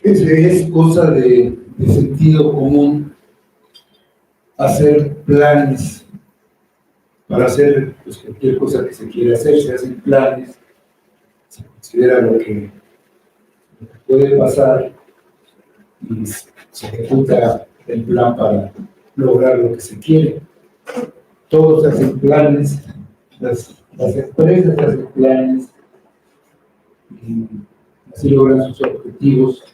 Es cosa de sentido común hacer planes para hacer pues, cualquier cosa que se quiera hacer. Se hacen planes, se considera lo que puede pasar y se ejecuta el plan para lograr lo que se quiere. Todos hacen planes, las empresas hacen planes y así logran sus objetivos.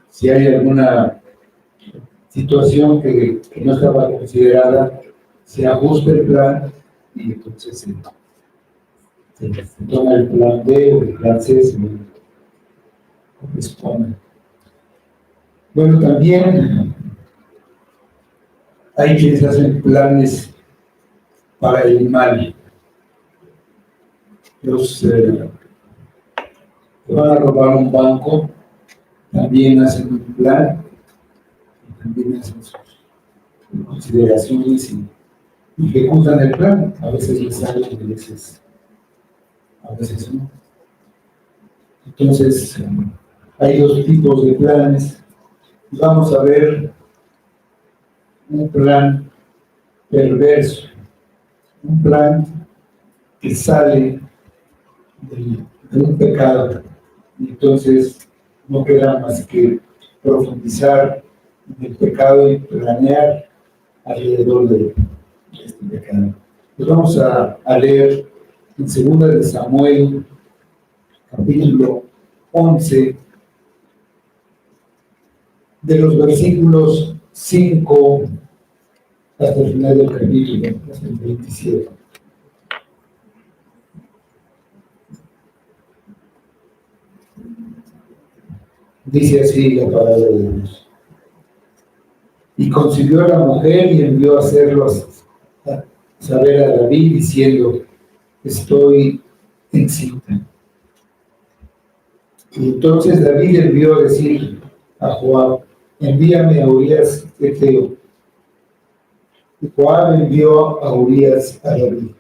Si hay alguna situación que no estaba considerada, se ajusta el plan y entonces se toma el plan B o el plan C, se corresponde. Bueno, también hay quienes hacen planes para el mal. Los que van a robar un banco también hacen un plan, y también hacen sus consideraciones y ejecutan el plan. A veces les sale y a veces no. Entonces, hay dos tipos de planes. Vamos a ver un plan perverso, un plan que sale de un pecado. Y entonces, no queda más que profundizar en el pecado y planear alrededor de este pecado. Pues vamos a leer en 2 de Samuel, capítulo 11, de los versículos 5 hasta el final del capítulo, hasta el 27. Dice así la palabra de Dios. Y concibió a la mujer y envió a hacerlo a saber a David, diciendo: estoy encinta. Y entonces David envió a decir a Joab: envíame a Urías Eteo. Y Joab envió a Urías a David.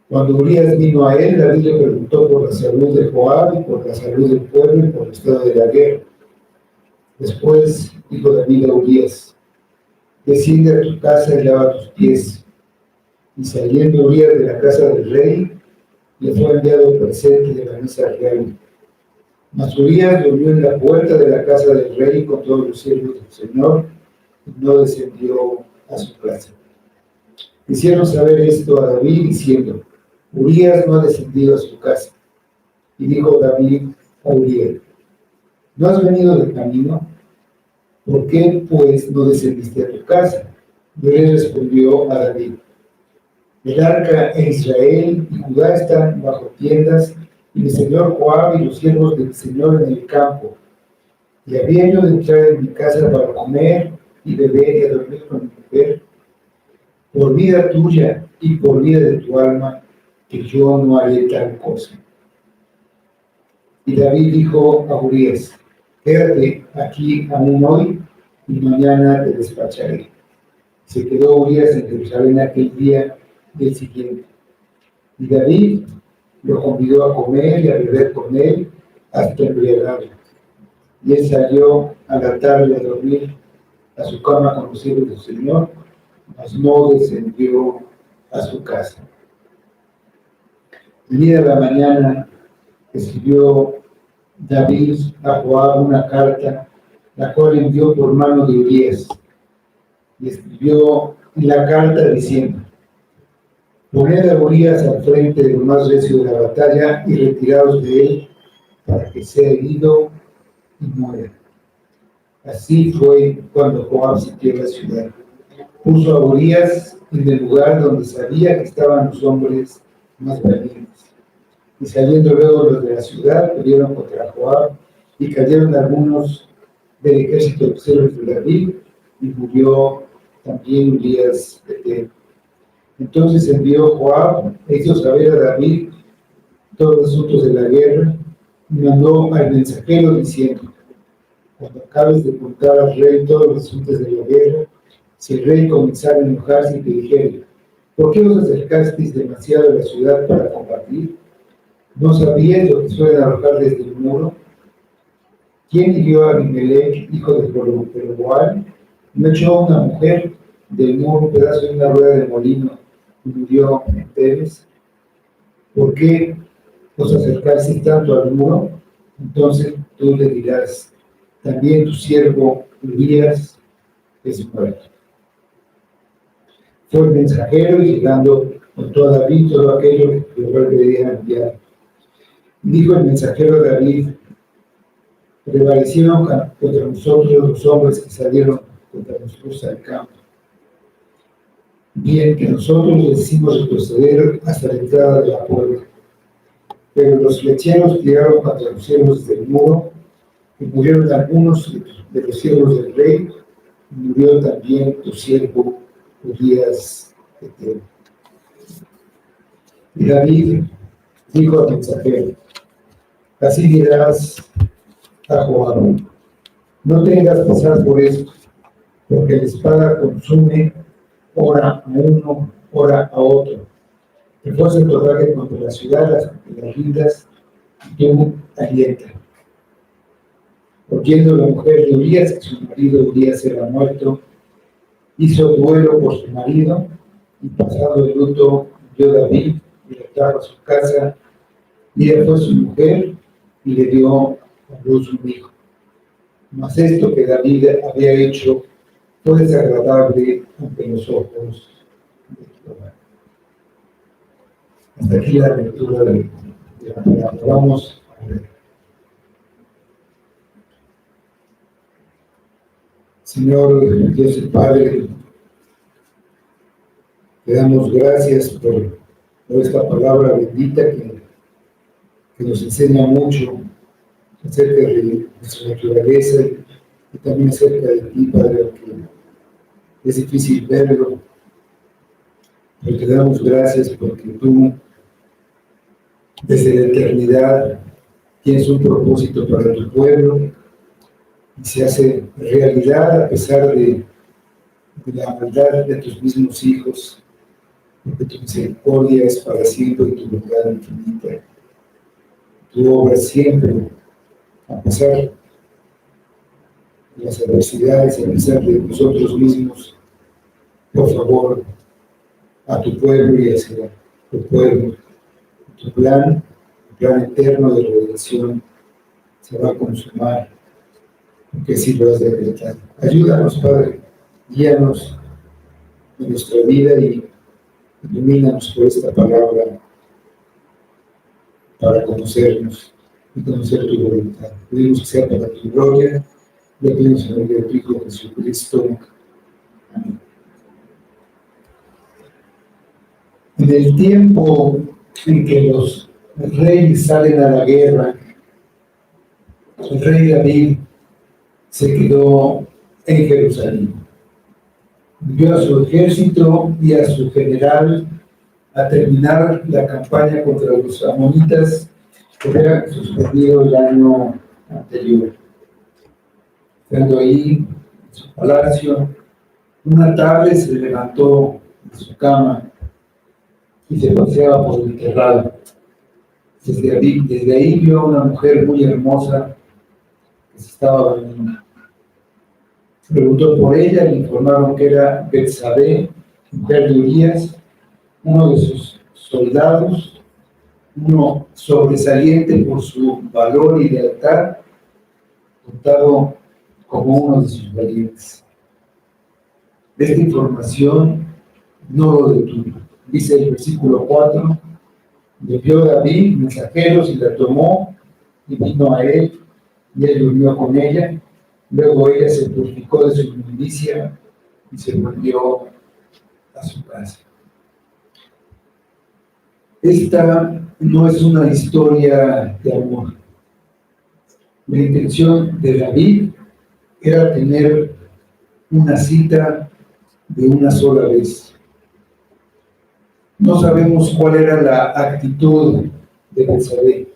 Cuando Urías vino a él, David le preguntó por la salud de Joab y por la salud del pueblo y por el estado de la guerra. Después dijo David a Urías: desciende a tu casa y lava tus pies. Y saliendo Urías de la casa del rey, le fue enviado presente de la mesa real. Mas Urías durmió en la puerta de la casa del rey con todos los siervos del Señor y no descendió a su casa. Hicieron saber esto a David diciendo: Urías no ha descendido a su casa. Y dijo David a Urías: ¿no has venido del camino? ¿Por qué pues no descendiste a tu casa? Y él respondió a David: el arca en Israel y Judá están bajo tiendas, y mi señor Joab y los siervos del Señor en el campo. Y había yo de entrar en mi casa para comer y beber y a dormir con mi mujer, por vida tuya y por vida de tu alma, que yo no haré tal cosa. Y David dijo a Urías: quédate aquí aún hoy, y mañana te despacharé. Se quedó Urías en Jerusalén aquel día y el siguiente. Y David lo convidó a comer y a beber con él hasta embriagarlo. Y él salió a la tarde a dormir a su cama con los siervos del Señor, mas no descendió a su casa. Venida la mañana, escribió David a Joab una carta, la cual envió por mano de Urías. Y escribió en la carta diciendo: poned a Urías al frente de lo más recio de la batalla y retiraos de él para que sea herido y muera. Así fue cuando Joab sitió la ciudad. Puso a Urías en el lugar donde sabía que estaban los hombres más valientes. Y saliendo luego los de la ciudad, pelearon contra Joab y cayeron algunos del ejército de los siervos de David y murió también Urías de Eteo. Entonces envió Joab e hizo saber a David todos los asuntos de la guerra y mandó al mensajero diciendo: cuando acabes de contar al rey todos los asuntos de la guerra, si el rey comenzara a enojarse y te dijera: ¿por qué os acercasteis demasiado a la ciudad para combatir? ¿No sabías lo que suelen arrojar desde el muro? ¿Quién hirió a Abimelech, hijo de Jeroboam? ¿No echó a una mujer del muro un pedazo de una rueda de molino y murió en Tebes? ¿Por qué os acercasteis tanto al muro? Entonces tú le dirás, también tu siervo Elías es muerto. Fue el mensajero y llegando contó a David todo aquello que Jehová le debía enviar. Dijo el mensajero a David, prevalecieron contra nosotros los hombres que salieron contra nosotros al campo. Bien que nosotros les hicimos retroceder hasta la entrada de la puerta. Pero los flecheros tiraron contra los siervos del muro, y murieron algunos de los siervos del rey, y murió también tu siervo Urías Eteo. Y David dijo al mensajero, así dirás a Joab, no tengas pesar por esto, porque la espada consume ora a uno, ora a otro. Que fuese tu ataque contra la ciudad hasta que las rindas y tú alienta. Oyendo la mujer de Urías que su marido Urías era muerto, hizo duelo por su marido y pasado el luto dio David y le trajo a su casa y ella fue su mujer y le dio a luz un hijo. Mas esto que David había hecho fue desagradable ante los ojos de Jehová. Hasta aquí la lectura de la palabra. Vamos a ver. Señor Dios y Padre, te damos gracias por esta palabra bendita que nos enseña mucho acerca de nuestra naturaleza y también acerca de ti, Padre, que es difícil verlo, pero te damos gracias porque tú, desde la eternidad, tienes un propósito para tu pueblo y se hace realidad a pesar de la maldad de tus mismos hijos, porque tu misericordia es para siempre y tu bondad infinita. Tu obra siempre, a pesar de las adversidades, a pesar de nosotros mismos, por favor, a tu pueblo y hacia tu pueblo. Tu plan eterno de redención se va a consumar, porque así lo has decretado. Ayúdanos, Padre, guíanos en nuestra vida y ilumínanos por esta palabra para conocernos y conocer tu voluntad. Pedimos que sea para tu gloria, le pedimos en el nombre de tu Hijo Jesucristo. Amén. En el tiempo en que los reyes salen a la guerra, el rey David se quedó en Jerusalén. Envió a su ejército y a su general a terminar la campaña contra los amonitas que había suspendido el año anterior. Estando ahí en su palacio, una tarde se levantó de su cama y se paseaba por el terrado. Desde ahí vio a una mujer muy hermosa que se estaba bañando. Preguntó por ella y le informaron que era Betsabé, mujer de Urías, uno de sus soldados, uno sobresaliente por su valor y lealtad, contado como uno de sus valientes. Esta información no lo detuvo. Dice el versículo 4, le envió David mensajeros y la tomó y vino a él y él durmió con ella. Luego ella se purificó de su inmundicia y se volvió a su casa. Esta no es una historia de amor. La intención de David era tener una cita de una sola vez. No sabemos cuál era la actitud de Betsabé.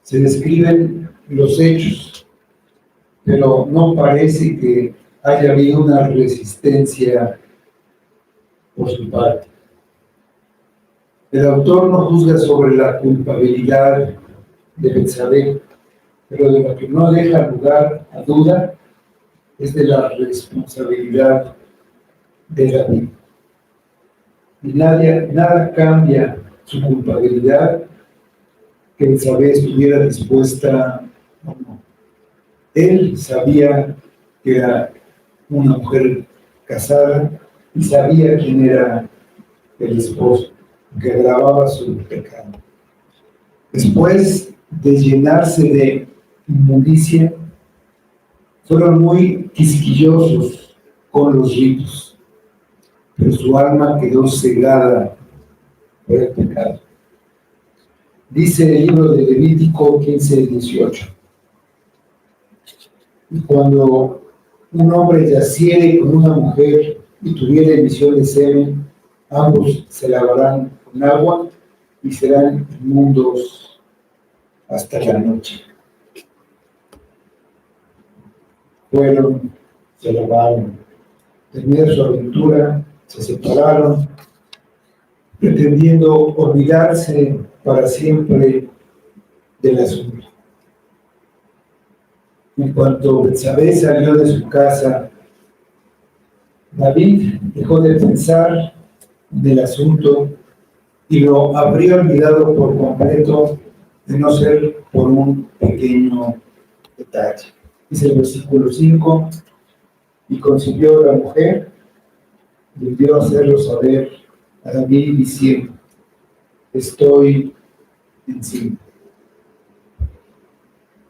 Se describen los hechos, pero no parece que haya habido una resistencia por su parte. El autor no juzga sobre la culpabilidad de Betsabé, pero de lo que no deja lugar a duda es de la responsabilidad de David. Y nada cambia su culpabilidad que Betsabé estuviera dispuesta o no. Él sabía que era una mujer casada y sabía quién era el esposo, que agravaba su pecado. Después de llenarse de inmundicia, fueron muy quisquillosos con los ritos, pero su alma quedó cegada por el pecado. Dice el libro de Levítico 15:18. Y cuando un hombre yaciere con una mujer y tuviera emisión de semen, ambos se lavarán con agua y serán inmundos hasta la noche. Fueron, se lavaron, terminaron su aventura, se separaron, pretendiendo olvidarse para siempre del asunto. En cuanto Betsabé salió de su casa, David dejó de pensar del asunto y lo habría olvidado por completo de no ser por un pequeño detalle. Dice el versículo 5, y concibió la mujer y envió a hacerlo saber a David diciendo, estoy encinta.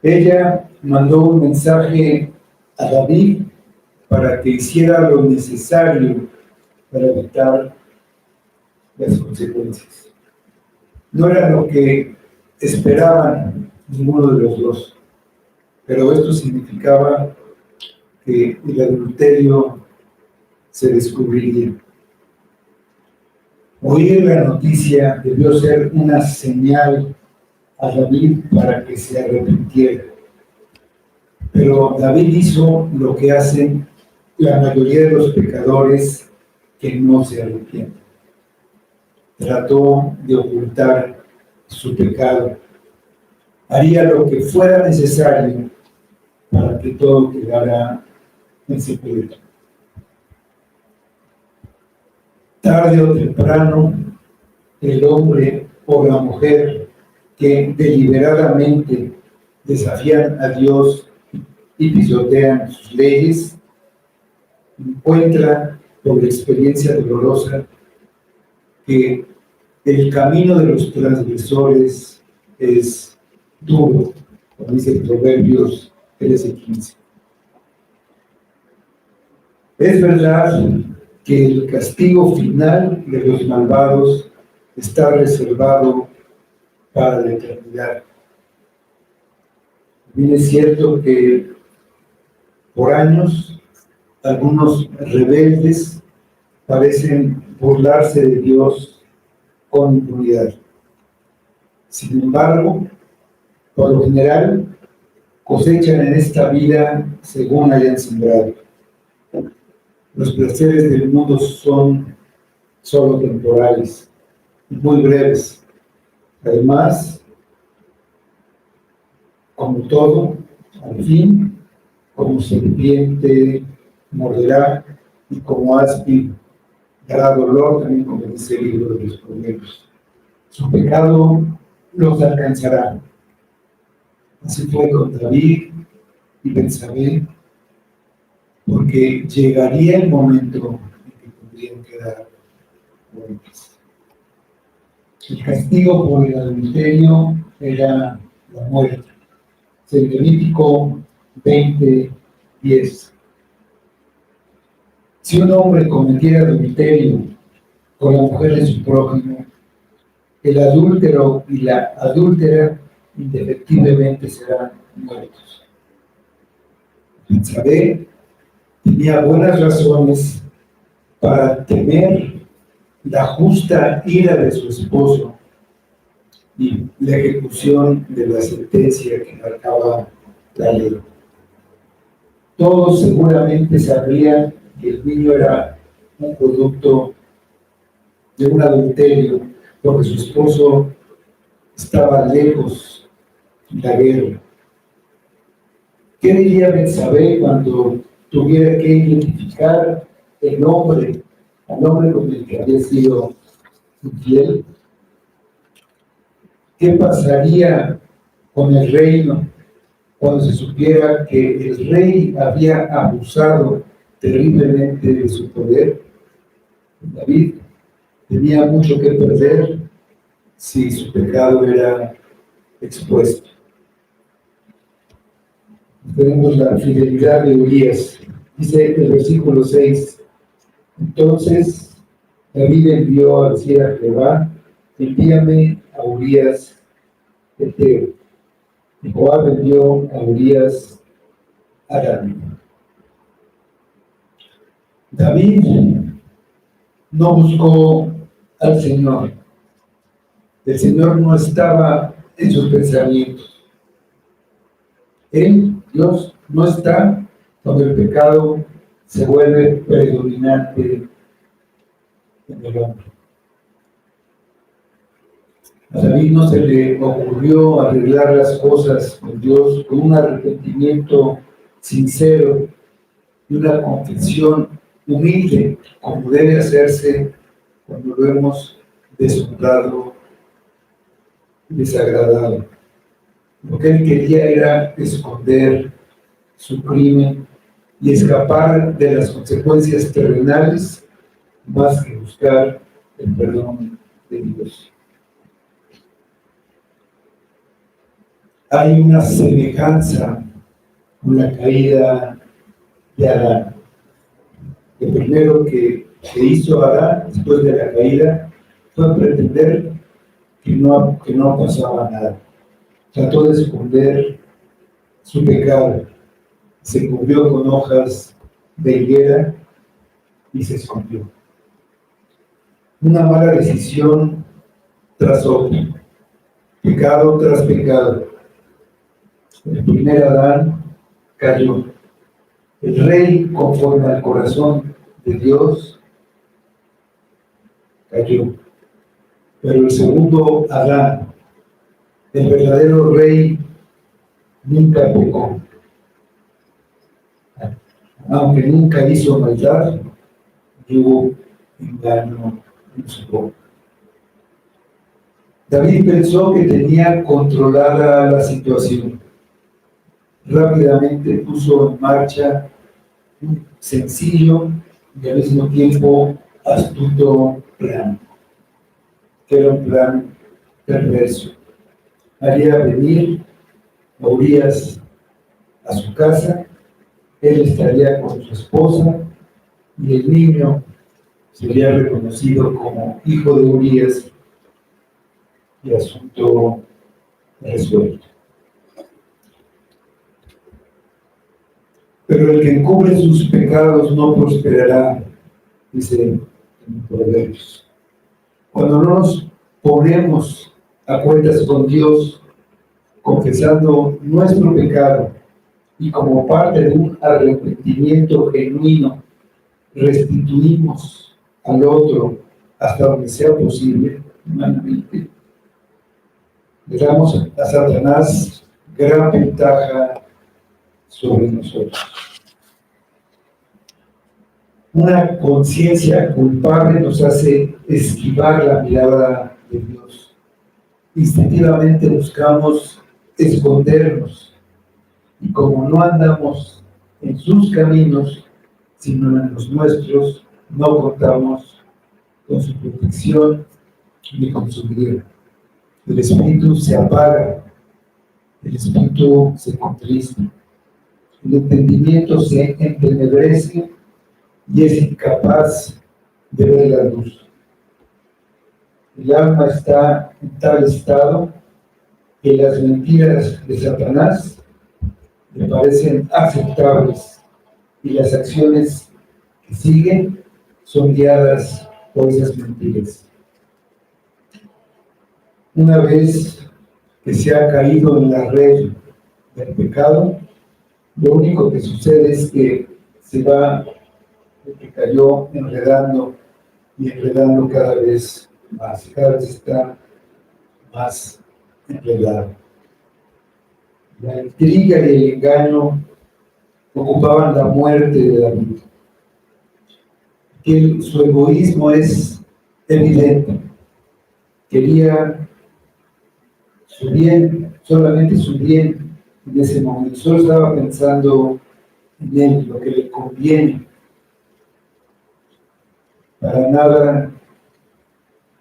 Ella mandó un mensaje a David para que hiciera lo necesario para evitar las consecuencias. No era lo que esperaban ninguno de los dos, pero esto significaba que el adulterio se descubriría. Oír la noticia debió ser una señal a David para que se arrepintiera. Pero David hizo lo que hacen la mayoría de los pecadores que no se arrepienten. Trató de ocultar su pecado. Haría lo que fuera necesario para que todo quedara en secreto. Tarde o temprano, el hombre o la mujer que deliberadamente desafían a Dios y pisotean sus leyes, encuentran por experiencia dolorosa que el camino de los transgresores es duro, como dice Proverbios 13:15. Es verdad que el castigo final de los malvados está reservado para la eternidad. También es cierto que por años algunos rebeldes parecen burlarse de Dios con impunidad. Sin embargo, por lo general, cosechan en esta vida según hayan sembrado. Los placeres del mundo son solo temporales y muy breves. Además, como todo, al fin, como serpiente morderá y como áspid dará dolor, también como dice el libro de los Proverbios. Su pecado los alcanzará. Así fue con David y Betsabé, porque llegaría el momento en que tendrían que dar cuentas. El castigo por el adulterio era la muerte. En Levítico 20:10. Si un hombre cometiera adulterio con la mujer de su prójimo, el adúltero y la adúltera indefectiblemente serán muertos. Betsabé tenía buenas razones para temer la justa ira de su esposo y la ejecución de la sentencia que marcaba la ley. Todos seguramente sabrían que el niño era un producto de un adulterio porque su esposo estaba lejos en la guerra. ¿Qué diría Betsabé cuando tuviera que identificar al hombre con el que había sido infiel? ¿Qué pasaría con el reino cuando se supiera que el rey había abusado terriblemente de su poder? David tenía mucho que perder si su pecado era expuesto. Tenemos la fidelidad de Urías. Dice el versículo 6: entonces David envió a decir a Jehová: envíame a Urías Eteo. Y Joab envió a Urías a David. David no buscó al Señor. El Señor no estaba en sus pensamientos. Dios, no está cuando el pecado se vuelve predominante en el hombre. A David no se le ocurrió arreglar las cosas con Dios con un arrepentimiento sincero y una confesión humilde, como debe hacerse cuando lo hemos deshonrado y desagradado. Lo que él quería era esconder su crimen y escapar de las consecuencias terrenales más que buscar el perdón de Dios. Hay una semejanza con la caída de Adán. Lo primero que hizo Adán después de la caída fue pretender que no pasaba nada. Trató de esconder su pecado. Se cubrió con hojas de higuera y se escondió. Una mala decisión tras otra, pecado tras pecado. El primer Adán cayó. El rey, conforme al corazón de Dios, cayó. Pero el segundo Adán, el verdadero rey, nunca pecó. Aunque nunca hizo maldad, hubo engaño en su boca. David pensó que tenía controlada la situación. Rápidamente puso en marcha un sencillo y al mismo tiempo astuto plan, que era un plan perverso. Haría venir a Urías a su casa, él estaría con su esposa y el niño sería reconocido como hijo de Urías y asunto resuelto. Pero el que encubre sus pecados no prosperará, dice en Proverbios. Cuando no nos ponemos a cuentas con Dios, confesando nuestro pecado y como parte de un arrepentimiento genuino, restituimos al otro hasta donde sea posible, humanamente, le damos a Satanás gran ventaja sobre nosotros. Una conciencia culpable nos hace esquivar la mirada de Dios. Instintivamente buscamos escondernos y como no andamos en sus caminos, sino en los nuestros, no contamos con su protección ni con su guía. El espíritu se apaga, el espíritu se contrista, el entendimiento se entenebrece y es incapaz de ver la luz. El alma está en tal estado que las mentiras de Satanás le parecen aceptables y las acciones que siguen son guiadas por esas mentiras. Una vez que se ha caído en la red del pecado, lo único que sucede es que se va, el que cayó, enredando y enredando cada vez más, cada vez está más enredado. La intriga y el engaño ocupaban la muerte de David. Su egoísmo es evidente. Quería su bien, solamente su bien en ese momento. Solo estaba pensando en él, lo que le conviene. Para nada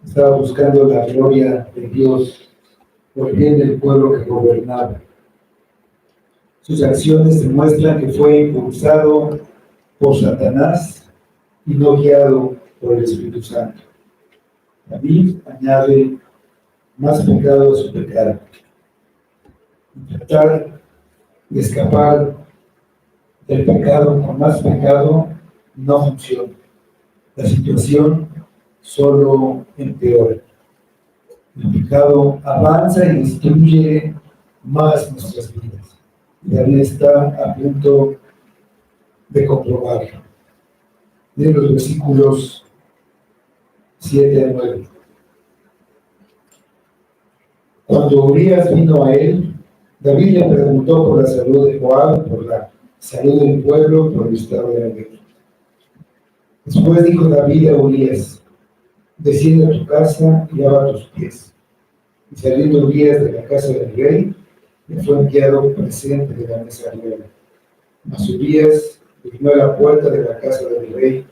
estaba buscando la gloria de Dios por el bien del pueblo que gobernaba. Sus acciones demuestran que fue impulsado por Satanás y no guiado por el Espíritu Santo. David añade más pecado a su pecado. Tratar de escapar del pecado con más pecado no funciona. La situación solo empeora. El pecado avanza y destruye más nuestras vidas. David está a punto de comprobarlo. De los versículos 7 a 9. Cuando Urías vino a él, David le preguntó por la salud de Joab, por la salud del pueblo, por el estado de la guerra. Después dijo David a Urías: desciende a tu casa y lava tus pies. Y saliendo Urías de la casa del rey, le fue enviado presente de la mesa real. Mas Urías vino a la puerta de la casa del rey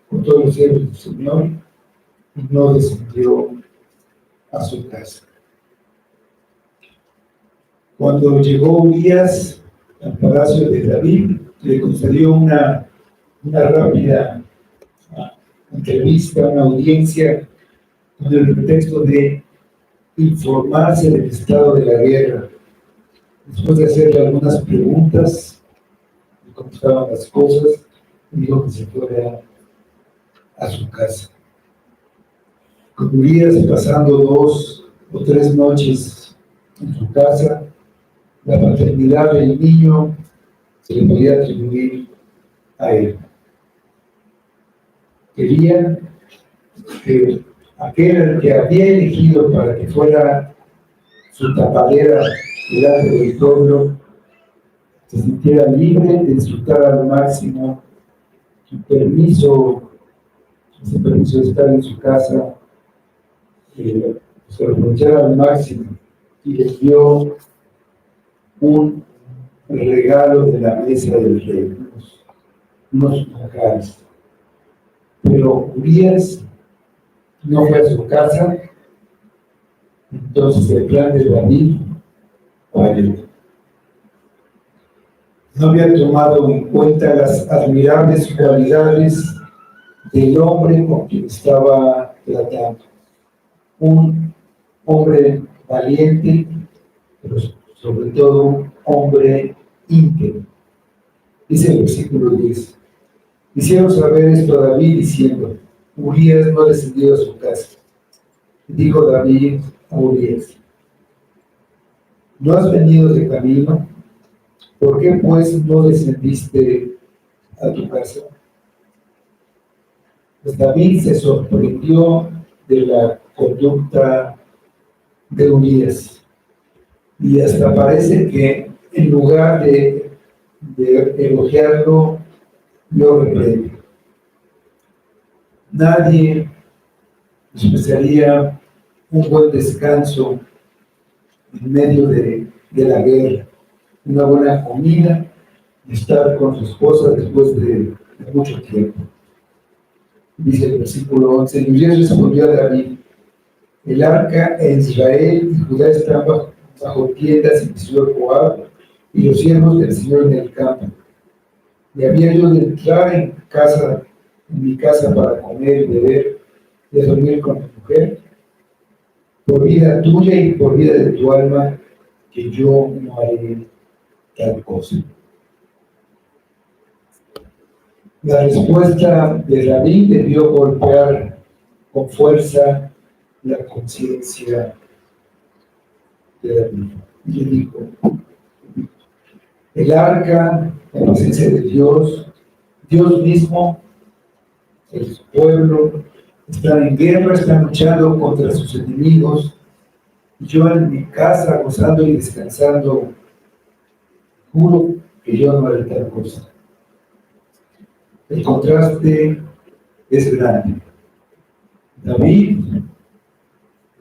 con todos los siervos del Señor y no descendió a su casa. Cuando llegó Urías al palacio de David, le concedió una rápida entrevista, una audiencia, con el pretexto de informarse del estado de la guerra. Después de hacerle algunas preguntas de cómo estaban las cosas, dijo que se fuera a su casa. Con Urías pasando 2 o 3 noches en su casa, la paternidad del niño se le podía atribuir a él. Quería que aquel que había elegido para que fuera su tapadera delante del pueblo se sintiera libre de disfrutar al máximo su permiso, ese permiso de estar en su casa, se lo aprovechara al máximo y les dio un regalo de la mesa del rey, unos manjares. Pero Urías no fue a su casa, entonces el plan de David falló. No había tomado en cuenta las admirables cualidades del hombre con quien estaba tratando. Un hombre valiente, pero sobre todo un hombre íntegro. Dice el versículo 10. Hicieron saber esto a David diciendo: Urías no ha descendido a su casa. Dijo David a Urías: ¿no has venido de camino? ¿Por qué pues no descendiste a tu casa? Pues David se sorprendió de la conducta de Urías y hasta parece que en lugar de elogiarlo, lo reprende. Nadie esperaría un buen descanso en medio de la guerra, una buena comida y estar con su esposa después de mucho tiempo. Dice el versículo 11: y Urías respondió a David: el arca en Israel y Judá están bajo tiendas en el señor Joab y los siervos del Señor en el campo. Y había yo de entrar en mi casa para comer y beber y a dormir con mi mujer, por vida tuya y por vida de tu alma, que yo no haré tal cosa. La respuesta de David debió golpear con fuerza la conciencia de David. Y le dijo: el arca, la presencia de Dios, Dios mismo, el pueblo, Están en guerra, están luchando contra sus enemigos. Y yo en mi casa, gozando y descansando, juro que yo no haré tal cosa. El contraste es grande. David, en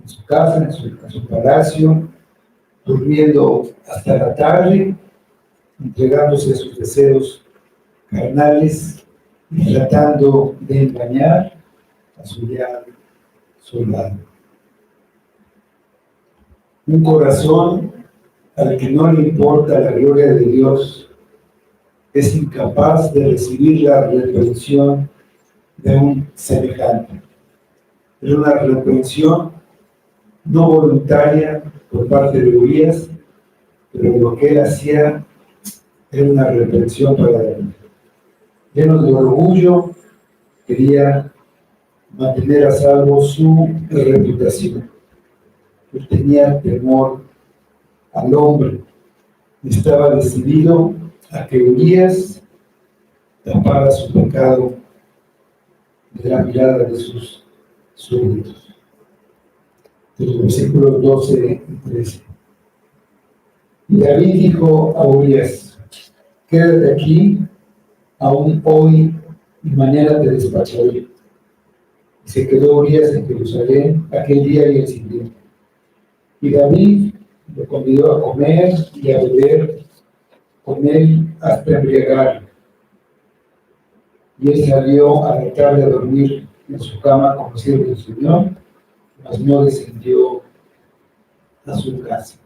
su casa, en su palacio, durmiendo hasta la tarde, entregándose a sus deseos carnales y tratando de engañar a su leal soldado. Un corazón al que no le importa la gloria de Dios es incapaz de recibir la reprensión de un semejante. Es una reprensión no voluntaria por parte de Urías, pero lo que él hacía era una reprensión para él. Lleno de orgullo, quería mantener a salvo su reputación. Él tenía temor al hombre y estaba decidido a que Urías tapara su pecado de la mirada de sus súbditos. De los versículos 12 y 13. Y David dijo a Urías: quédate aquí, aún hoy y mañana te despacharé. Y se quedó Urías en Jerusalén aquel día y el siguiente. Y David lo convidó a comer y a beber con él hasta embriagarlo. Y él salió a la tarde a dormir en su cama como siervo del Señor, mas no descendió a su casa.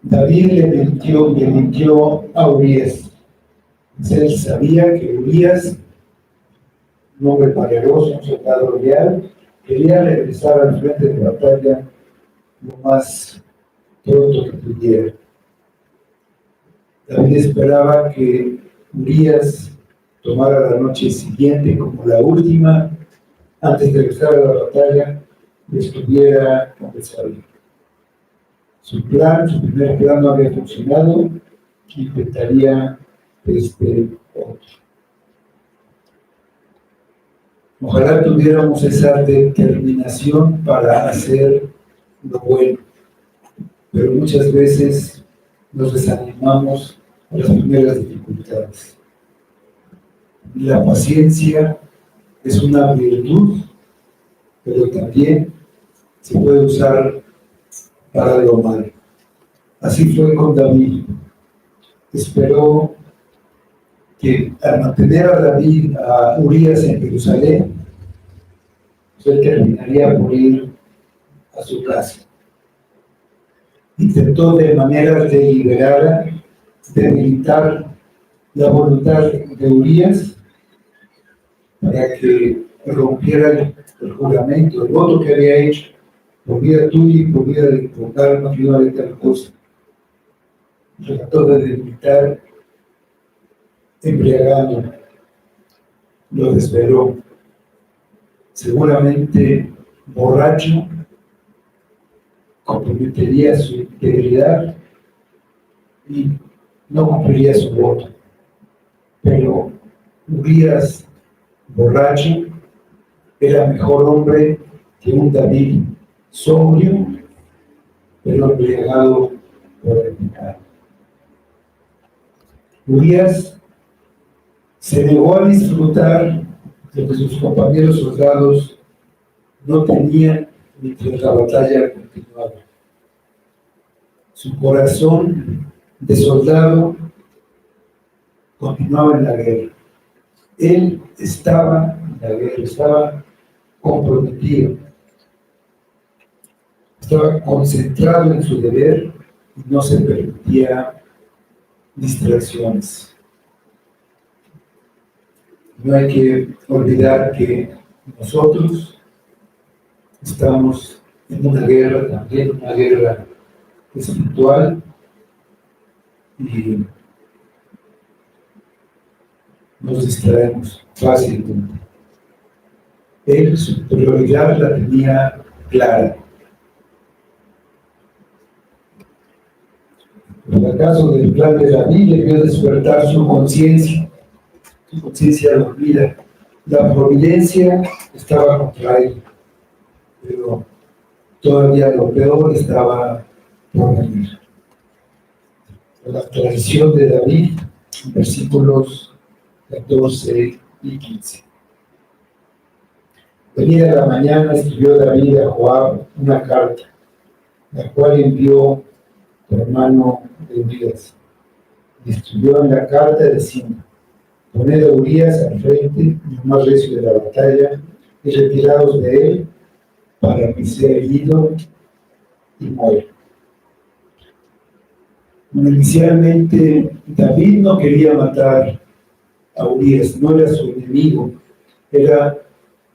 David le mintió a Urías. Él sabía que Urías, un hombre valeroso, un soldado leal, quería regresar al frente de batalla lo más pronto que pudiera. David esperaba que Urías tomara la noche siguiente como la última, antes de regresar a la batalla, y estuviera conversando. Su primer plan no había funcionado, intentaría otro. Ojalá tuviéramos esa determinación para hacer lo bueno, pero muchas veces nos desanimamos a las primeras dificultades. La paciencia es una virtud, pero también se puede usar para lo malo. Así fue con David. Esperó que al mantener a Urías en Jerusalén, él terminaría por ir a su casa. Intentó de manera deliberada debilitar la voluntad de Urías para que rompiera el juramento, el voto que había hecho por vida tuya y por vida de invocar matrimonio de tal cosa. Trató de debilitar embriagándolo, lo desveló. Seguramente borracho, comprometería su integridad y no cumpliría su voto. Pero Urías, borracho, era mejor hombre que un David sobrio, pero embriagado por el pecado. Urías se negó a disfrutar de lo que sus compañeros soldados no tenían mientras la batalla continuaba. Su corazón de soldado continuaba en la guerra. Él estaba en la guerra, estaba comprometido, estaba concentrado en su deber y no se permitía distracciones. No hay que olvidar que nosotros estamos en una guerra, también una guerra espiritual, y nos distraemos fácilmente. Él su prioridad la tenía clara. En el caso del plan de David, debió despertar su conciencia dormida, La providencia estaba contra él, pero todavía lo peor estaba por venir. La traición de David, versículos 14 y 15. Venida la mañana escribió David a Joab una carta, la cual envió tu hermano de Urías. Y escribió en la carta diciendo: poned a Urías al frente, lo más recio de la batalla, y retirados de él, para que sea herido y muera. Inicialmente, David no quería matar a Urías, no era su enemigo, era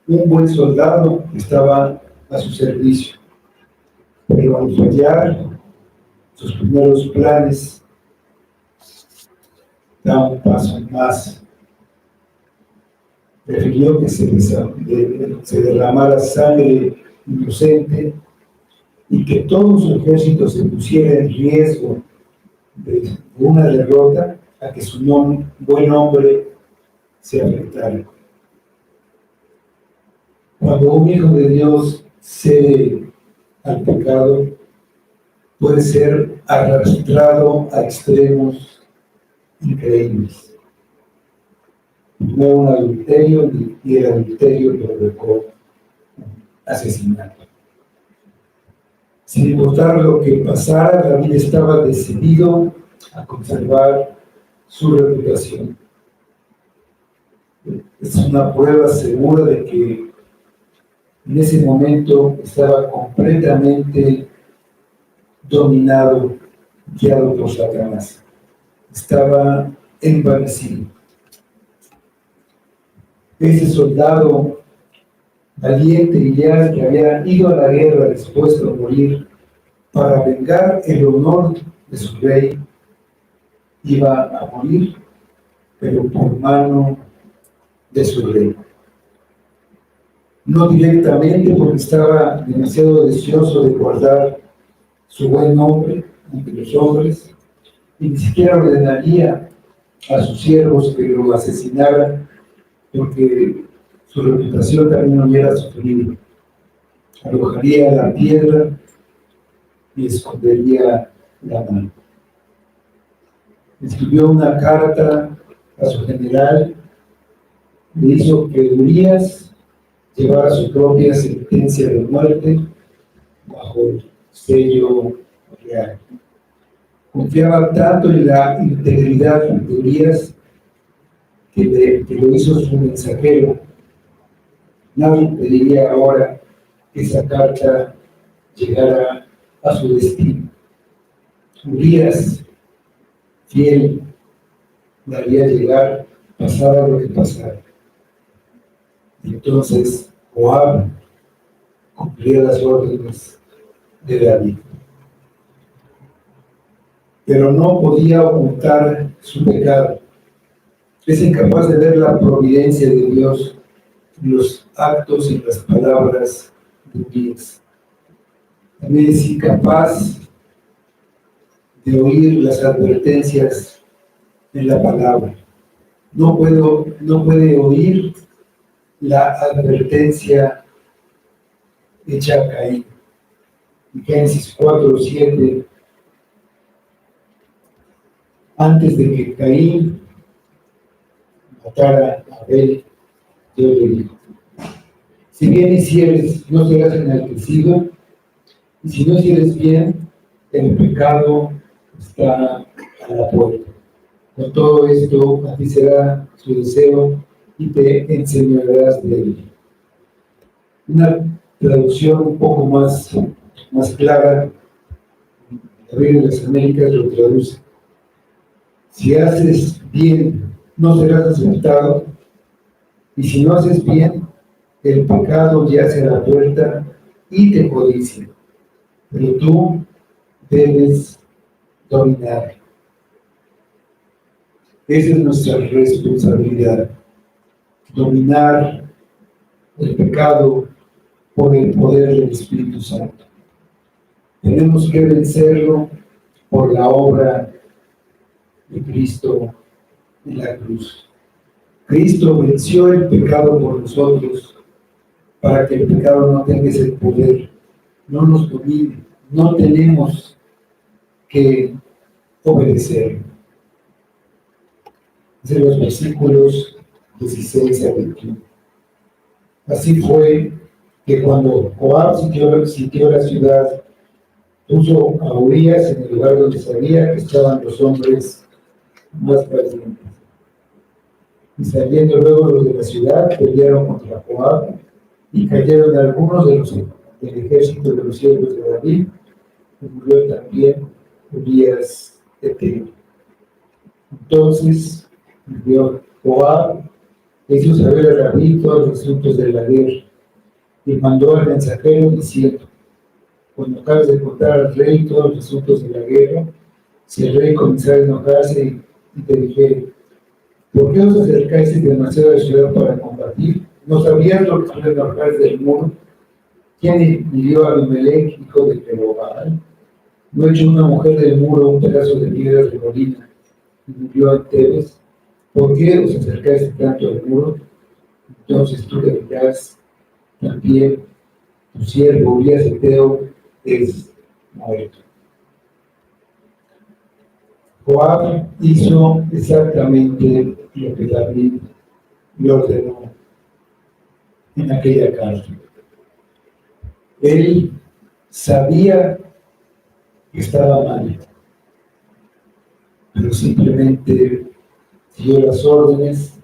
un buen soldado que estaba a su servicio. Pero al fallar sus primeros planes, da un paso más. Prefirió que se derramara sangre inocente y que todo su ejército se pusiera en riesgo de una derrota, a que su buen nombre se afectara. Cuando un hijo de Dios cede al pecado, puede ser arrastrado a extremos increíbles. No un adulterio, y el adulterio provocó asesinato. Sin importar lo que pasara, David estaba decidido a conservar su reputación. Es una prueba segura de que en ese momento estaba completamente dominado, guiado por Satanás. Estaba envanecido. Ese soldado valiente y leal que había ido a la guerra dispuesto a morir para vengar el honor de su rey, iba a morir, pero por mano de su rey. No directamente, porque estaba demasiado deseoso de guardar su buen nombre ante los hombres, y ni siquiera ordenaría a sus siervos que lo asesinaran, porque su reputación también hubiera sufrido. Arrojaría la piedra y escondería la mano. Escribió una carta a su general, le hizo que Urías llevara su propia sentencia de muerte bajo el sello real. Confiaba tanto en la integridad de Urías que lo hizo su mensajero. Nadie pediría ahora que esa carta llegara a su destino. Urías, fiel, la haría llegar, pasara lo que pasara. Y entonces Joab cumplía las órdenes de David. Pero no podía ocultar su pecado. Es incapaz de ver la providencia de Dios en los actos y las palabras de Urías. También es incapaz de oír las advertencias en la palabra. No puede oír la advertencia hecha a Caín. En Génesis 4:7, antes de que Caín matara a Abel, Dios le dijo: si bien hicieres, no serás enaltecido, y si no hicieres bien, el pecado está a la puerta. Con todo esto, a ti será su deseo y te enseñarás de él. Una traducción un poco más clara, la Biblia de las Américas lo traduce: si haces bien, no serás aceptado, y si no haces bien, el pecado yace a la puerta y te codicia, pero tú debes dominar. Esa es nuestra responsabilidad: dominar el pecado por el poder del Espíritu Santo. Tenemos que vencerlo por la obra de Cristo en la cruz. Cristo venció el pecado por nosotros, para que el pecado no tenga ese poder, no nos domine, no tenemos que obedecer. De los versículos 16 a 21. Así fue que cuando Joab sitió la ciudad, puso a Urías en el lugar donde sabía que estaban los hombres más valientes. Y saliendo luego los de la ciudad, pelearon contra Joab, y cayeron algunos del ejército de los siervos de David, y murió también Urías Eteo. Entonces envió Joab, hizo saber a David todos los asuntos de la guerra, y mandó al mensajero diciendo: cuando acabes de contar al rey todos los asuntos de la guerra, si el rey comenzara a enojarse y te dijere: ¿por qué os acercáis demasiado a la ciudad para combatir? ¿No sabías lo que son los enojares del muro? ¿Quién hirió a Abimelech, hijo de Jerobbaal? ¿No echó una mujer del muro un pedazo de piedra de molina y murió en Tebes? ¿Por qué os acercáis tanto al muro? Entonces tú le dirás también: tu siervo Urías Eteo es muerto. Joab hizo exactamente lo que David le ordenó en aquella carta. Él sabía que estaba mal, pero simplemente dio las órdenes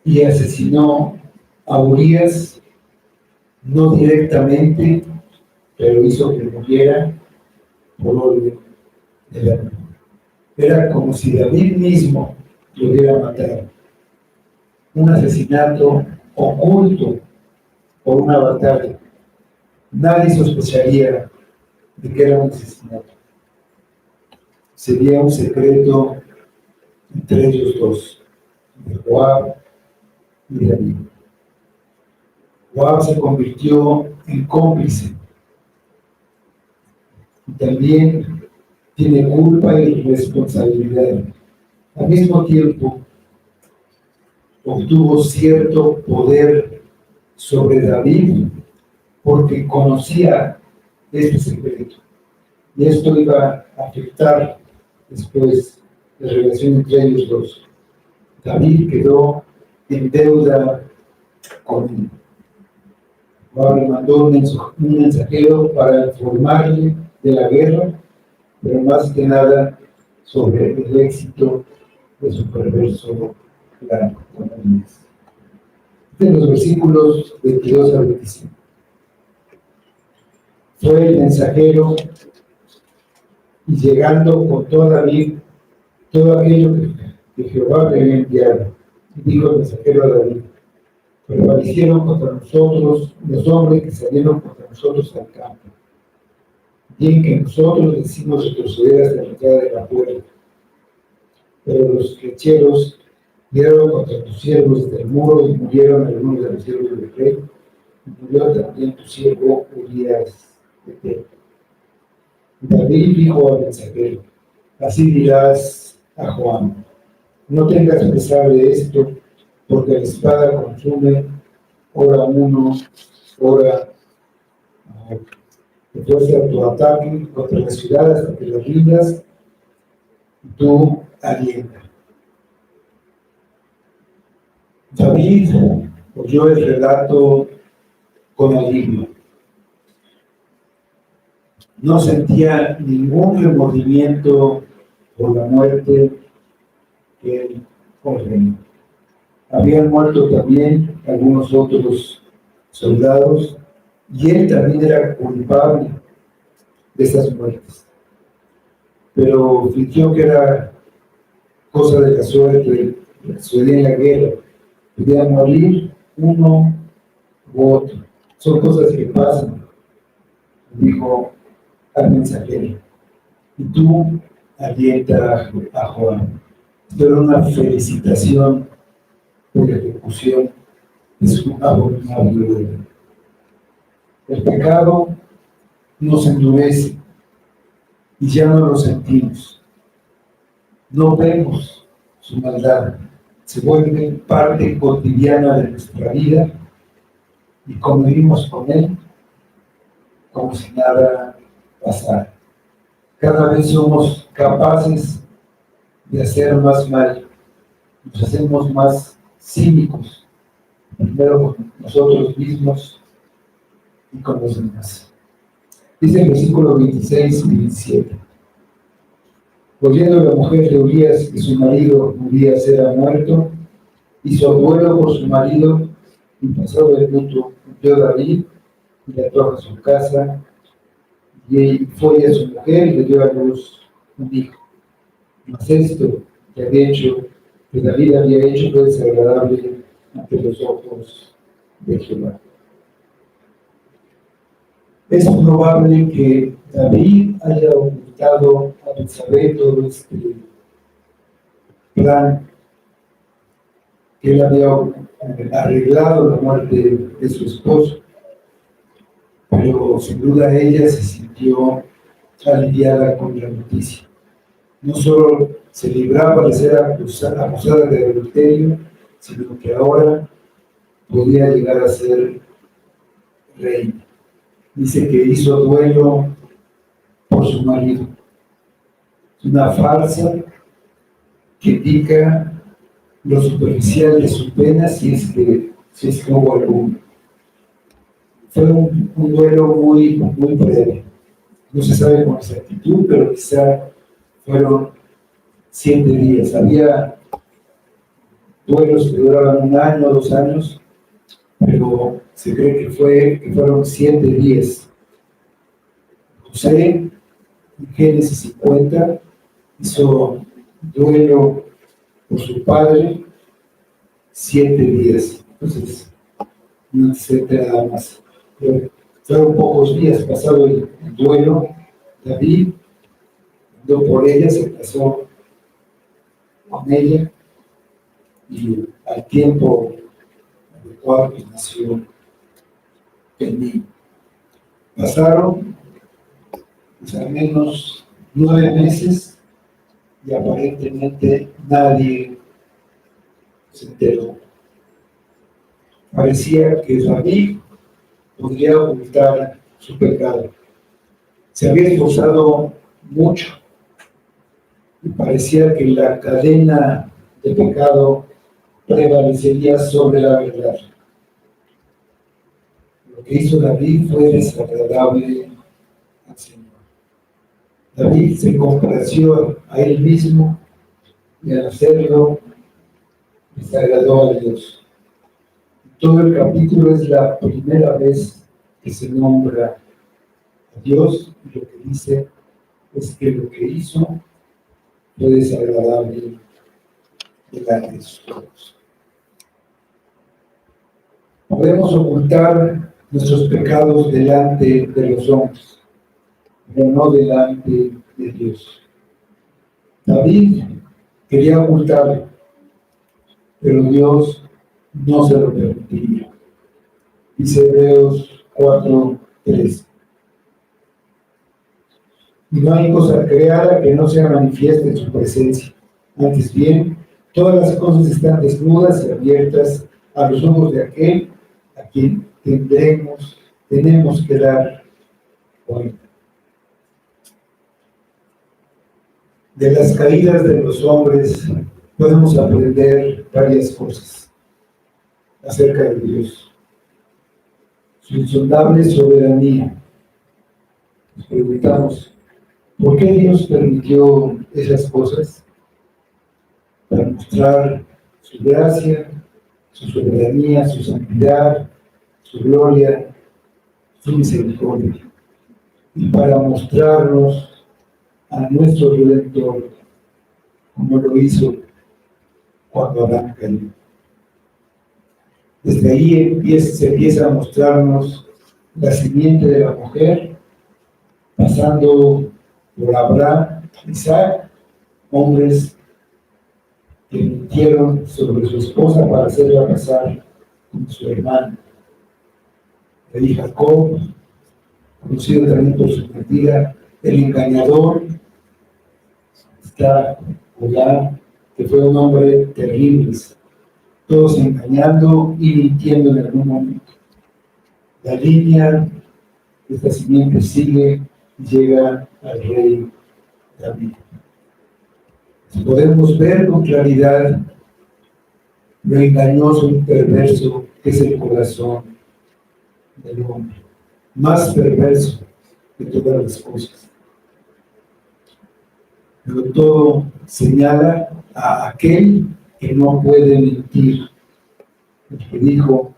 y asesinó a Urías, no directamente, pero hizo que muriera por orden de David. Era como si David mismo lo hubiera matado. Un asesinato oculto por una batalla. Nadie sospecharía de que era un asesinato. Sería un secreto entre ellos dos, de Joab y David. Joab se convirtió en cómplice y también tiene culpa y responsabilidad. Al mismo tiempo, obtuvo cierto poder sobre David porque conocía este secreto. Y esto iba a afectar después la relación entre ellos dos. David quedó en deuda con él. Joab le mandó un mensajero para informarle de la guerra, pero más que nada sobre el éxito de su perverso plan con Elías. De los versículos 22 a 25. Fue el mensajero y llegando contó a David todo aquello que Jehová le había enviado. Y dijo el mensajero a David: prevalecieron contra nosotros los hombres que salieron contra nosotros al campo. Bien que nosotros decimos retroceder hasta la entrada de la puerta. Pero los flecheros dieron contra tus siervos desde el muro y murieron algunos de los siervos del rey. Y murió también tu siervo Urías Eteo. David dijo al mensajero: así dirás a Juan: no tengas pesar de esto, porque la espada consume ora uno, ora a otro. Que fuese tu ataque contra la ciudad hasta que las rindas y tú alienta. David oyó el relato con alivio. No sentía ningún remordimiento por la muerte que él ordenó. Habían muerto también algunos otros soldados y él también era culpable de esas muertes. Pero fingió que era cosa de la suerte, que sucedía en la guerra. Podía morir uno u otro. Son cosas que pasan, dijo al mensajero. Y tú alienta a Juan. Pero una felicitación por la ejecución de su abominable obra. El pecado nos endurece y ya no lo sentimos. No vemos su maldad, se vuelve parte cotidiana de nuestra vida y convivimos con él como si nada pasara. Cada vez somos capaces de hacer más mal, nos hacemos más cínicos, primero con nosotros mismos y con los demás. Dice el versículo 26 y 27. Oyendo la mujer de Urías que su marido Urías era muerto, hizo duelo por su marido y pasó el luto. Huyó David y la trajo a su casa, y fue a su mujer y le dio a luz un hijo. Mas esto que David había hecho fue desagradable ante los ojos de Jehová. Es probable que David haya ocultado a Betsabé todo este plan que él había arreglado la muerte de su esposo, pero sin duda ella se sintió aliviada con la noticia. No solo se libraba de ser acusada de adulterio, sino que ahora podía llegar a ser reina. Dice que hizo duelo por su marido. Es una farsa que indica lo superficial de su pena, si es que hubo alguno. Fue un duelo muy breve. No se sabe con exactitud, pero quizá fueron 7 días. Había duelos que duraban 1 año, 2 años, pero se cree que fueron 7 días. José, en Génesis 50, hizo duelo por su padre 7 días. Entonces, no se nada más. Pero fueron pocos días pasado el duelo. David andó por ella, se casó con ella y al tiempo adecuado que nació el niño. Pasaron pues, al menos 9 meses y aparentemente nadie se enteró. Parecía que David podría ocultar su pecado. Se había esforzado mucho y parecía que la cadena de pecado prevalecería sobre la verdad. Lo que hizo David fue desagradable al Señor. David se complació a él mismo y al hacerlo desagradó a Dios. Todo el capítulo es la primera vez que se nombra a Dios, y lo que dice es que lo que hizo fue desagradable delante de sus ojos. Podemos ocultar nuestros pecados delante de los hombres, pero no delante de Dios. David quería ocultarlo, pero Dios no se lo permitiría. Dice Hebreos 4:3. Y no hay cosa creada que no sea manifiesta en su presencia. Antes bien, todas las cosas están desnudas y abiertas a los ojos de aquel a quien tenemos que dar cuenta. De las caídas de los hombres podemos aprender varias cosas acerca de Dios. Su insondable soberanía. Nos preguntamos, ¿por qué Dios permitió esas cosas? Para mostrar su gracia, su soberanía, su santidad, su gloria, su misericordia. Y para mostrarnos a nuestro Redentor, como lo hizo cuando Adán cayó. Desde ahí se empieza a mostrarnos la simiente de la mujer, pasando por Abraham, Isaac, hombres que mintieron sobre su esposa para hacerla casar con su hermano. De ahí Jacob, conocido también por su mentira, el engañador, está Judá, que fue un hombre terrible, todos engañando y mintiendo en algún momento. La línea de esta simiente sigue y llega al rey David. Podemos ver con claridad lo engañoso y perverso que es el corazón del hombre, más perverso de todas las cosas. Pero todo señala a aquel que no puede mentir, el que dijo: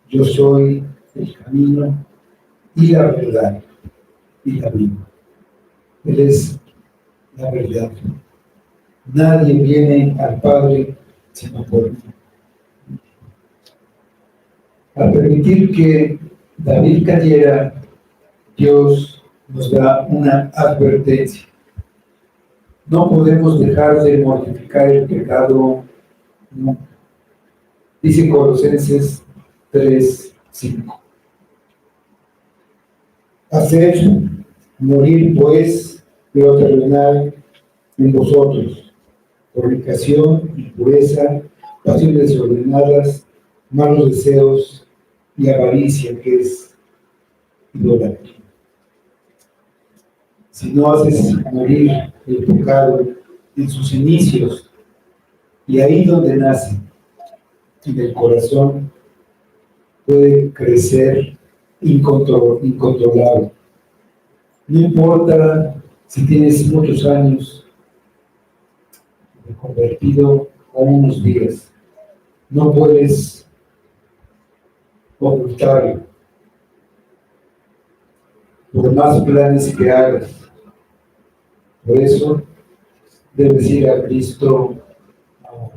yo soy el camino y la verdad y la vida. Él es la verdad. Nadie viene al Padre sino por mí. Al permitir que David cayera, Dios nos da una advertencia. No podemos dejar de mortificar el pecado nunca. Dice Colosenses 3:5. Haced morir, pues, lo terrenal en vosotros: fornicación, impureza, pasiones desordenadas, malos deseos y avaricia, que es idolatría. Si no haces morir el pecado en sus inicios, y ahí donde nace, en el corazón, puede crecer incontrolable. No importa si tienes muchos años de convertido o unos días, no puedes ocultarlo, por más planes que hagas. Por eso debes ir a Cristo ahora.